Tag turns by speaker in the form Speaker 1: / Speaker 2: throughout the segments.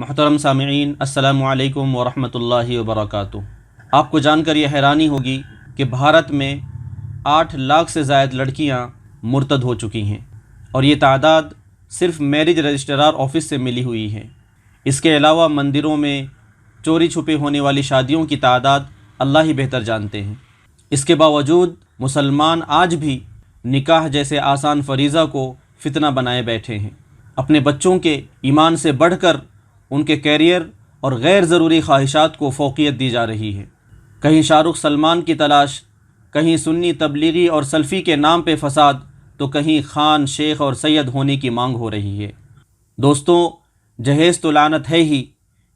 Speaker 1: محترم سامعین، السلام علیکم ورحمۃ اللہ وبرکاتہ۔ آپ کو جان کر یہ حیرانی ہوگی کہ بھارت میں 8 لاکھ سے زائد لڑکیاں مرتد ہو چکی ہیں، اور یہ تعداد صرف میرج رجسٹرار آفس سے ملی ہوئی ہے۔ اس کے علاوہ مندروں میں چوری چھپے ہونے والی شادیوں کی تعداد اللہ ہی بہتر جانتے ہیں۔ اس کے باوجود مسلمان آج بھی نکاح جیسے آسان فریضہ کو فتنہ بنائے بیٹھے ہیں۔ اپنے بچوں کے ایمان سے بڑھ کر ان کے کیریئر اور غیر ضروری خواہشات کو فوقیت دی جا رہی ہے۔ کہیں شاہ رخ سلمان کی تلاش، کہیں سنی تبلیغی اور سلفی کے نام پہ فساد، تو کہیں خان، شیخ اور سید ہونے کی مانگ ہو رہی ہے۔ دوستوں، جہیز تو لعنت ہے ہی،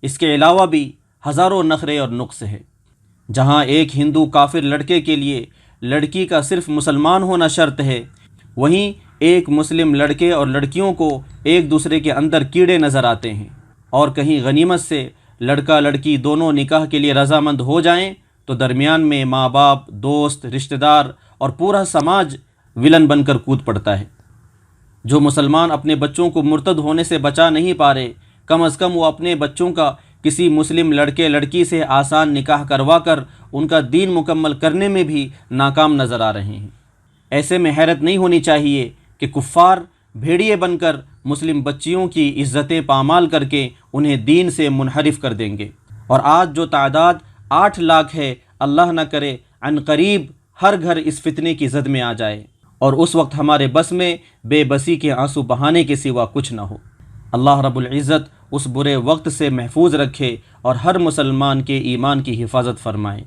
Speaker 1: اس کے علاوہ بھی ہزاروں نخرے اور نقص ہے۔ جہاں ایک ہندو کافر لڑکے کے لیے لڑکی کا صرف مسلمان ہونا شرط ہے، وہیں ایک مسلم لڑکے اور لڑکیوں کو ایک دوسرے کے اندر کیڑے نظر آتے ہیں، اور کہیں غنیمت سے لڑکا لڑکی دونوں نکاح کے لیے رضامند ہو جائیں تو درمیان میں ماں باپ، دوست، رشتہ دار اور پورا سماج ولن بن کر کود پڑتا ہے۔ جو مسلمان اپنے بچوں کو مرتد ہونے سے بچا نہیں پا رہے، کم از کم وہ اپنے بچوں کا کسی مسلم لڑکے لڑکی سے آسان نکاح کروا کر ان کا دین مکمل کرنے میں بھی ناکام نظر آ رہے ہیں۔ ایسے میں حیرت نہیں ہونی چاہیے کہ کفار بھیڑیے بن کر مسلم بچیوں کی عزتیں پامال کر کے انہیں دین سے منحرف کر دیں گے، اور آج جو تعداد 8 لاکھ ہے، اللہ نہ کرے عن قریب ہر گھر اس فتنے کی زد میں آ جائے، اور اس وقت ہمارے بس میں بے بسی کے آنسو بہانے کے سوا کچھ نہ ہو۔ اللہ رب العزت اس برے وقت سے محفوظ رکھے اور ہر مسلمان کے ایمان کی حفاظت فرمائے۔